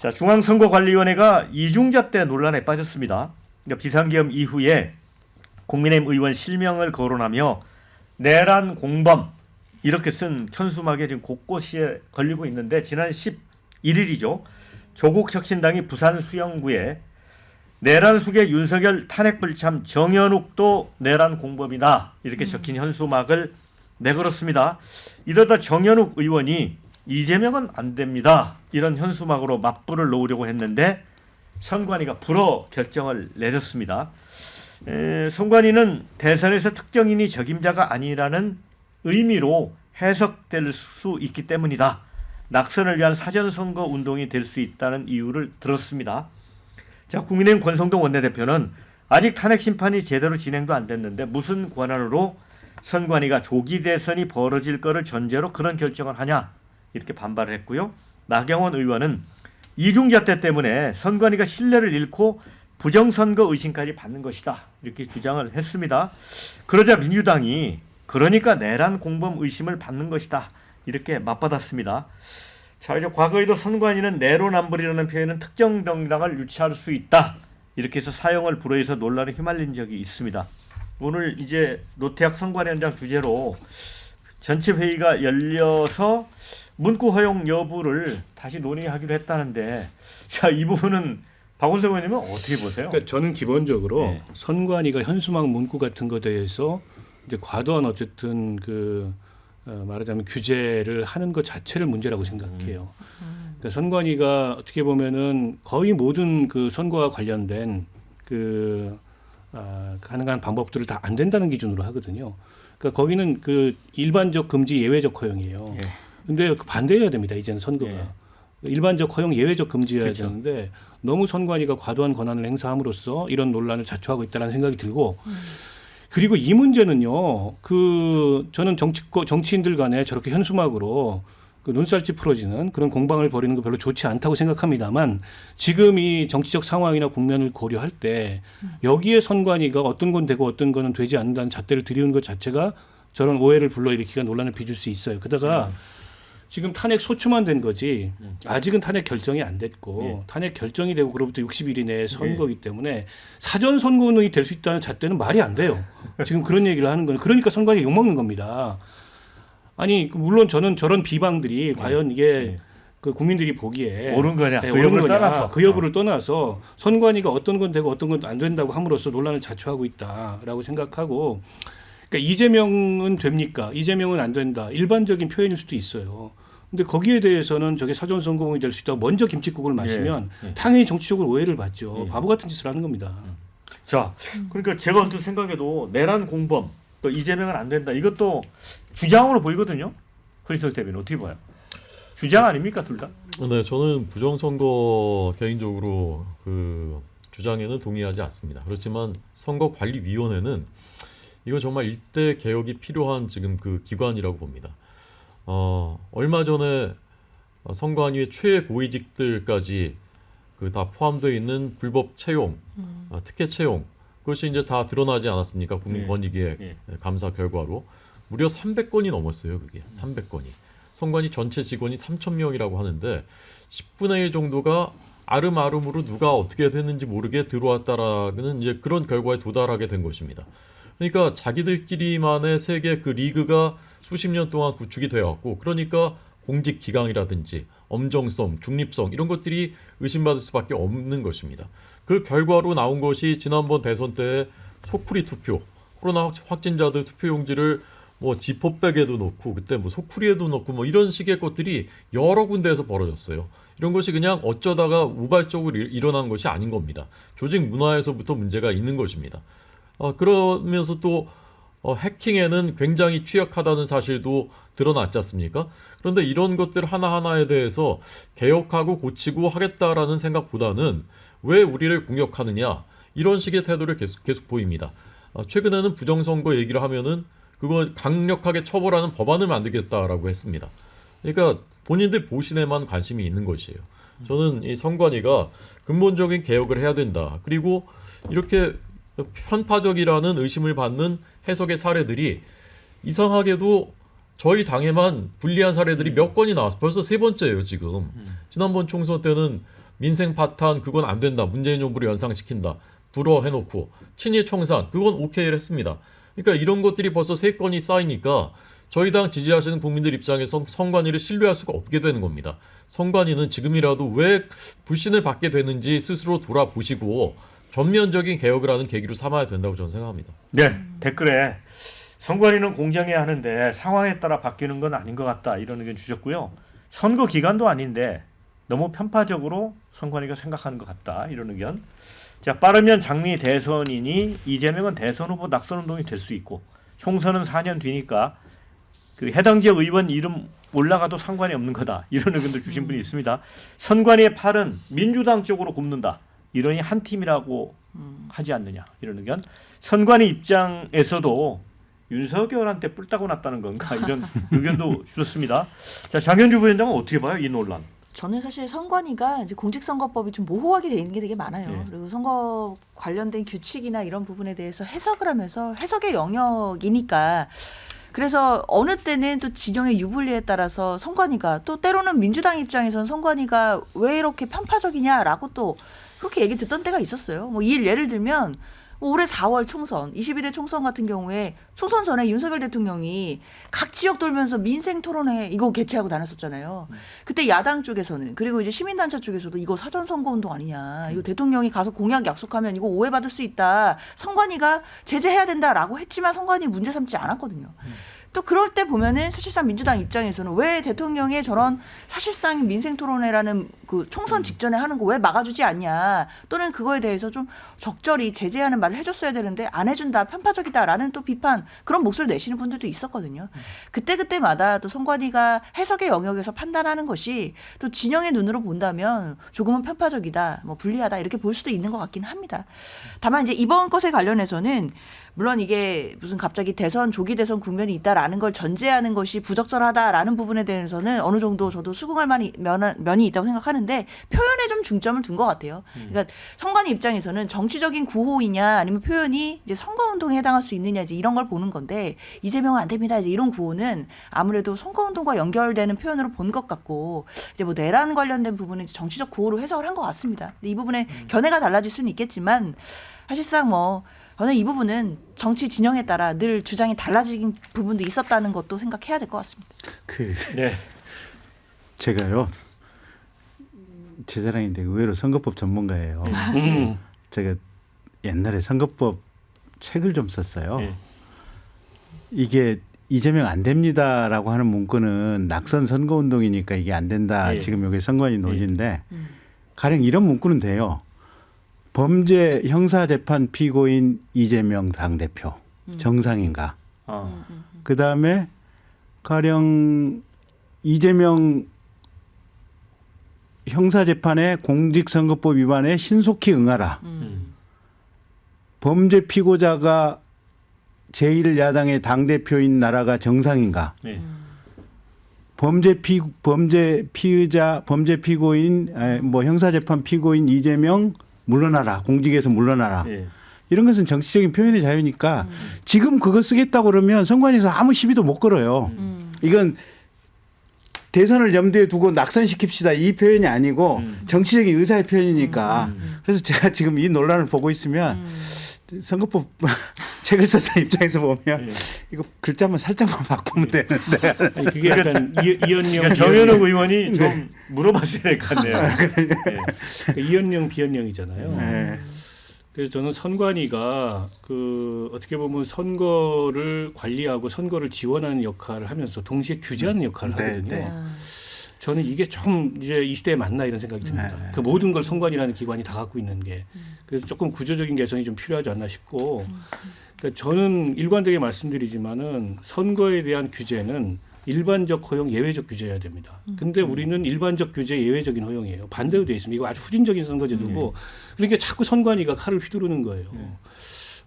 자, 중앙선거관리위원회가 이중잣대 논란에 빠졌습니다. 그러니까 비상계엄 이후에 국민의힘 의원 실명을 거론하며 내란 공범 이렇게 쓴 현수막에 지금 곳곳에 걸리고 있는데 지난 11일이죠. 조국혁신당이 부산 수영구에 내란 숙의 윤석열 탄핵 불참 정현욱도 내란 공범이다 이렇게 적힌 현수막을 내걸었습니다. 이러다 정현욱 의원이 이재명은 안 됩니다 이런 현수막으로 맞불을 놓으려고 했는데 선관위가 불허 결정을 내렸습니다. 선관위는 대선에서 특정인이 적임자가 아니라는 의미로 해석될 수 있기 때문이다. 낙선을 위한 사전선거 운동이 될 수 있다는 이유를 들었습니다. 자, 국민의힘 권성동 원내대표는 아직 탄핵 심판이 제대로 진행도 안 됐는데 무슨 권한으로 선관위가 조기 대선이 벌어질 거를 전제로 그런 결정을 하냐 이렇게 반발을 했고요. 나경원 의원은 이중잣대 때문에 선관위가 신뢰를 잃고 부정선거 의심까지 받는 것이다 이렇게 주장을 했습니다. 그러자 민주당이 그러니까 내란 공범 의심을 받는 것이다 이렇게 맞받았습니다. 자, 이제 과거에도 선관위는 내로남불이라는 표현은 특정 정당을 유치할 수 있다 이렇게 해서 사용을 불허해서 논란에 휘말린 적이 있습니다. 오늘 이제 노태학 선관위원장 주재로 전체 회의가 열려서 문구 허용 여부를 다시 논의하기로 했다는데, 자, 이 부분은 박원석 의원님은 어떻게 보세요? 그러니까 저는 기본적으로 선관위가 현수막 문구 같은 것에 대해서 이제 과도한 어쨌든 말하자면 규제를 하는 것 자체를 문제라고 생각해요. 그러니까 선관위가 어떻게 보면은 거의 모든 그 선거와 관련된 가능한 방법들을 다 안 된다는 기준으로 하거든요. 그러니까 거기는 그 일반적 금지 예외적 허용이에요. 근데 반대해야 됩니다. 이제는 선거가. 일반적 허용 예외적 금지해야 그렇죠. 되는데 너무 선관위가 과도한 권한을 행사함으로써 이런 논란을 자초하고 있다는 생각이 들고 그리고 이 문제는요. 저는 정치인들 간에 저렇게 현수막으로 눈살집 풀어지는 그런 공방을 벌이는 거 별로 좋지 않다고 생각합니다만 지금 이 정치적 상황이나 국면을 고려할 때 여기에 선관위가 어떤 건 되고 어떤 거는 되지 않는다는 잣대를 들이는 것 자체가 저런 오해를 불러일으키가 논란을 빚을 수 있어요. 게다가 지금 탄핵 소추만 된 거지 아직은 탄핵 결정이 안 됐고 탄핵 결정이 되고 그로부터 60일 이내에 선거이기 때문에 사전 선거 운동이 될 수 있다는 잣대는 말이 안 돼요. 지금 그런 얘기를 하는 거는 그러니까 선관위 욕먹는 겁니다. 아니 물론 저는 저런 비방들이 과연 이게 그 국민들이 보기에 옳은 거냐 네, 그 옳은 여부를 거냐, 떠나서 그 여부를 떠나서 선관위가 어떤 건 되고 어떤 건 안 된다고 함으로써 논란을 자초하고 있다라고 생각하고 그러니까 이재명은 됩니까? 이재명은 안 된다. 일반적인 표현일 수도 있어요. 근데 거기에 대해서는 저게 사전선거공이 될 수 있다고 먼저 김칫국을 마시면 당연히 정치적으로 오해를 받죠. 바보 같은 짓을 하는 겁니다. 자, 그러니까 제가 언뜻 생각해도 내란 공범 또 이재명은 안 된다 이것도 주장으로 보이거든요. 크리스토스 대변인 어떻게 봐요? 주장 아닙니까 둘 다? 네, 저는 부정선거 개인적으로 그 주장에는 동의하지 않습니다. 그렇지만 선거관리위원회는 이거 정말 일대 개혁이 필요한 지금 그 기관이라고 봅니다. 얼마 전에 선관위의 최고위직들까지 다 포함되어 있는 불법 채용, 특혜 채용 그것이 이제 다 드러나지 않았습니까? 국민권익위의 감사 결과로 무려 300건이 넘었어요. 그게 300건이. 선관위 전체 직원이 3,000명이라고 하는데 10분의 1 정도가 아름아름으로 누가 어떻게 됐는지 모르게 들어왔다라는 이제 그런 결과에 도달하게 된 것입니다. 그러니까 자기들끼리만의 세계 그 리그가 수십 년 동안 구축이 되어왔고 그러니까 공직 기강이라든지 엄정성, 중립성 이런 것들이 의심받을 수밖에 없는 것입니다. 그 결과로 나온 것이 지난번 대선 때 소쿠리 투표, 코로나 확진자들 투표용지를 뭐 지퍼백에도 넣고 그때 뭐 소쿠리에도 넣고 뭐 이런 식의 것들이 여러 군데에서 벌어졌어요. 이런 것이 그냥 어쩌다가 우발적으로 일어난 것이 아닌 겁니다. 조직 문화에서부터 문제가 있는 것입니다. 그러면서 또 해킹에는 굉장히 취약하다는 사실도 드러났지 않습니까? 그런데 이런 것들 하나하나에 대해서 개혁하고 고치고 하겠다라는 생각보다는 왜 우리를 공격하느냐 이런 식의 태도를 계속 보입니다. 최근에는 부정선거 얘기를 하면은 그거 강력하게 처벌하는 법안을 만들겠다라고 했습니다. 그러니까 본인들 보신에만 관심이 있는 것이에요. 저는 이 선관위가 근본적인 개혁을 해야 된다. 그리고 이렇게 편파적이라는 의심을 받는 해석의 사례들이 이상하게도 저희 당에만 불리한 사례들이 몇 건이 나왔어요. 벌써 세 번째예요 지금. 지난번 총선 때는 민생 파탄 그건 안 된다. 문재인 정부를 연상시킨다. 불어 해놓고 친일 청산 그건 오케이를 했습니다. 그러니까 이런 것들이 벌써 3건이 쌓이니까 저희 당 지지하시는 국민들 입장에서 선관위를 신뢰할 수가 없게 되는 겁니다. 선관위는 지금이라도 왜 불신을 받게 되는지 스스로 돌아보시고 전면적인 개혁을 하는 계기로 삼아야 된다고 저는 생각합니다. 네, 댓글에 선관위는 공정해야 하는데 상황에 따라 바뀌는 건 아닌 것 같다 이런 의견 주셨고요. 선거 기간도 아닌데 너무 편파적으로 선관위가 생각하는 것 같다 이런 의견. 자, 빠르면 장미 대선이니 이재명은 대선 후보 낙선운동이 될 수 있고 총선은 4년 뒤니까 그 해당 지역 의원 이름 올라가도 상관이 없는 거다 이런 의견도 주신 분이 있습니다. 선관위의 팔은 민주당 쪽으로 굽는다. 이러니 한 팀이라고 하지 않느냐 이런 의견. 선관위 입장에서도 윤석열한테 뿔 따고 났다는 건가 이런 의견도 주셨습니다. 자, 장현주 부위원장은 어떻게 봐요 이 논란? 저는 사실 선관위가 이제 공직선거법이 좀 모호하게 돼 있는 게 되게 많아요. 네. 그리고 선거 관련된 규칙이나 이런 부분에 대해서 해석을 하면서 해석의 영역이니까 그래서 어느 때는 또 진영의 유불리에 따라서 선관위가 또 때로는 민주당 입장에서는 선관위가 왜 이렇게 편파적이냐라고 또 그렇게 얘기 듣던 때가 있었어요. 뭐 예를 들면 뭐 올해 4월 총선, 22대 총선 같은 경우에 총선 전에 윤석열 대통령이 각 지역 돌면서 민생 토론회 이거 개최하고 다녔었잖아요. 그때 야당 쪽에서는 그리고 이제 시민단체 쪽에서도 이거 사전 선거운동 아니냐. 이거 대통령이 가서 공약 약속하면 이거 오해받을 수 있다. 선관위가 제재해야 된다라고 했지만 선관위 문제 삼지 않았거든요. 또 그럴 때 보면은 사실상 민주당 입장에서는 왜 대통령의 저런 사실상 민생 토론회라는 그 총선 직전에 하는 거 왜 막아주지 않냐 또는 그거에 대해서 좀 적절히 제재하는 말을 해줬어야 되는데 안 해준다 편파적이다라는 또 비판 그런 목소리를 내시는 분들도 있었거든요. 그때마다 또 선관위가 해석의 영역에서 판단하는 것이 또 진영의 눈으로 본다면 조금은 편파적이다 뭐 불리하다 이렇게 볼 수도 있는 것 같긴 합니다. 다만 이제 이번 것에 관련해서는 물론 이게 무슨 갑자기 대선 조기 대선 국면이 있다라는 걸 전제하는 것이 부적절하다라는 부분에 대해서는 어느 정도 저도 수긍할 면이 있다고 생각하는데 표현에 좀 중점을 둔 것 같아요. 그러니까 선관위 입장에서는 정치적인 구호이냐 아니면 표현이 이제 선거운동에 해당할 수 있느냐 이제 이런 걸 보는 건데 이재명은 안 됩니다 이제 이런 구호는 아무래도 선거운동과 연결되는 표현으로 본 것 같고 이제 뭐 내란 관련된 부분은 이제 정치적 구호로 해석을 한 것 같습니다. 근데 이 부분에 견해가 달라질 수는 있겠지만 사실상 뭐 저는 이 부분은 정치 진영에 따라 늘 주장이 달라진 부분도 있었다는 것도 생각해야 될 것 같습니다. 네. 제가요 제 자랑인데 의외로 선거법 전문가예요. 제가 옛날에 선거법 책을 좀 썼어요. 네. 이게 이재명 안 됩니다라고 하는 문구는 낙선 선거운동이니까 이게 안 된다. 네. 지금 여기 선관위 논리인데 가령 이런 문구는 돼요. 범죄 형사재판 피고인 이재명 당대표 정상인가. 그다음에 가령 이재명 형사재판의 공직선거법 위반에 신속히 응하라. 범죄 피고자가 제1야당의 당대표인 나라가 정상인가. 네. 범죄 피고인 뭐 형사재판 피고인 이재명 물러나라. 공직에서 물러나라. 네. 이런 것은 정치적인 표현의 자유니까 지금 그거 쓰겠다고 그러면 선관위에서 아무 시비도 못 걸어요. 이건 대선을 염두에 두고 낙선시킵시다 이 표현이 아니고 정치적인 의사의 표현이니까. 그래서 제가 지금 이 논란을 보고 있으면 선거법 책을 썼던 입장에서 보면 이거 글자만 살짝만 바꾸면 되는데. 아니, 그게 약간 이현령 그러니까 정현욱 의원이 좀 물어봤어야 될 것 같네요. 그러니까 이현령 비현령이잖아요. 네. 그래서 저는 선관위가 그 어떻게 보면 선거를 관리하고 선거를 지원하는 역할을 하면서 동시에 규제하는 역할을 네, 하거든요. 네. 저는 이게 좀 이제 이 시대에 맞나 이런 생각이 듭니다. 네. 그 모든 걸 선관위라는 기관이 다 갖고 있는 게 그래서 조금 구조적인 개선이 좀 필요하지 않나 싶고 그러니까 저는 일관되게 말씀드리지만은 선거에 대한 규제는 일반적 허용, 예외적 규제해야 됩니다. 근데 우리는 일반적 규제, 예외적인 허용이에요. 반대로 돼 있습니다. 이거 아주 후진적인 선거제도고 그러니까 자꾸 선관위가 칼을 휘두르는 거예요.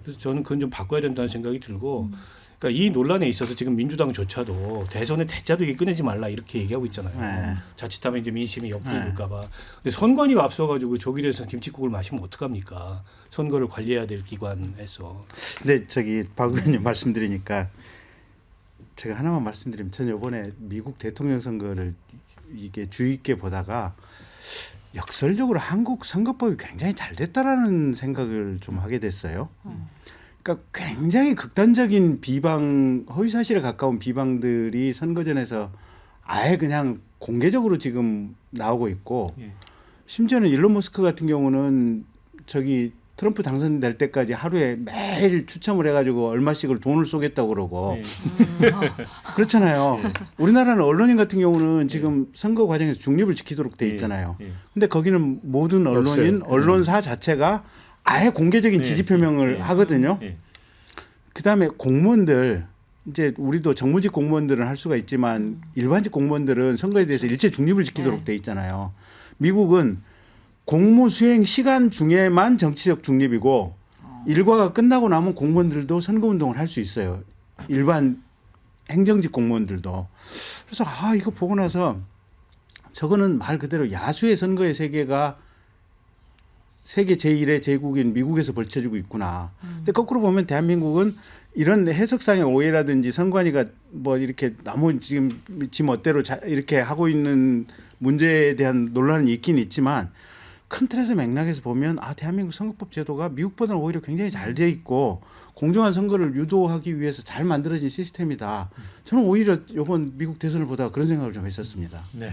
그래서 저는 그건 좀 바꿔야 된다는 생각이 들고 그러니까 이 논란에 있어서 지금 민주당조차도 대선의 대자도 이게 꺼내지 말라 이렇게 얘기하고 있잖아요. 네. 자칫하면 이제 민심이 옆으로 돌까 봐. 근데 선관위가 앞서가지고 조기 대선 김칫국을 마시면 어떡합니까? 선거를 관리해야 될 기관에서. 근데 저기 박 의원님 말씀드리니까 제가 하나만 말씀드리면 전 이번에 미국 대통령 선거를 이게 주의 있게 보다가 역설적으로 한국 선거법이 굉장히 잘 됐다라는 생각을 좀 하게 됐어요. 그러니까 굉장히 극단적인 비방, 허위 사실에 가까운 비방들이 선거전에서 아예 그냥 공개적으로 지금 나오고 있고, 예. 심지어는 일론 머스크 같은 경우는 저기 트럼프 당선될 때까지 하루에 매일 추첨을 해가지고 얼마씩을 돈을 쏘겠다고 그러고 예. 그렇잖아요. 우리나라는 언론인 같은 경우는 지금 선거 과정에서 중립을 지키도록 돼 있잖아요. 예. 근데 거기는 모든 언론인, 없어요. 언론사 자체가 아예 공개적인 예. 지지 표명을 예. 하거든요. 예. 그다음에 공무원들, 이제 우리도 정무직 공무원들은 할 수가 있지만 일반직 공무원들은 선거에 대해서 일체 중립을 지키도록 네. 돼 있잖아요. 미국은 공무 수행 시간 중에만 정치적 중립이고 일과가 끝나고 나면 공무원들도 선거 운동을 할 수 있어요. 일반 행정직 공무원들도. 그래서 이거 보고 나서 저거는 말 그대로 야수의 선거의 세계가 세계 제1의 제국인 미국에서 벌쳐지고 있구나. 근데 거꾸로 보면 대한민국은 이런 해석상의 오해라든지 선관위가 뭐 이렇게 너무 지금 지 멋대로 이렇게 하고 있는 문제에 대한 논란은 있긴 있지만 큰 틀에서 맥락에서 보면 대한민국 선거법 제도가 미국보다는 오히려 굉장히 잘 돼 있고 공정한 선거를 유도하기 위해서 잘 만들어진 시스템이다. 저는 오히려 이번 미국 대선을 보다가 그런 생각을 좀 했었습니다. 네.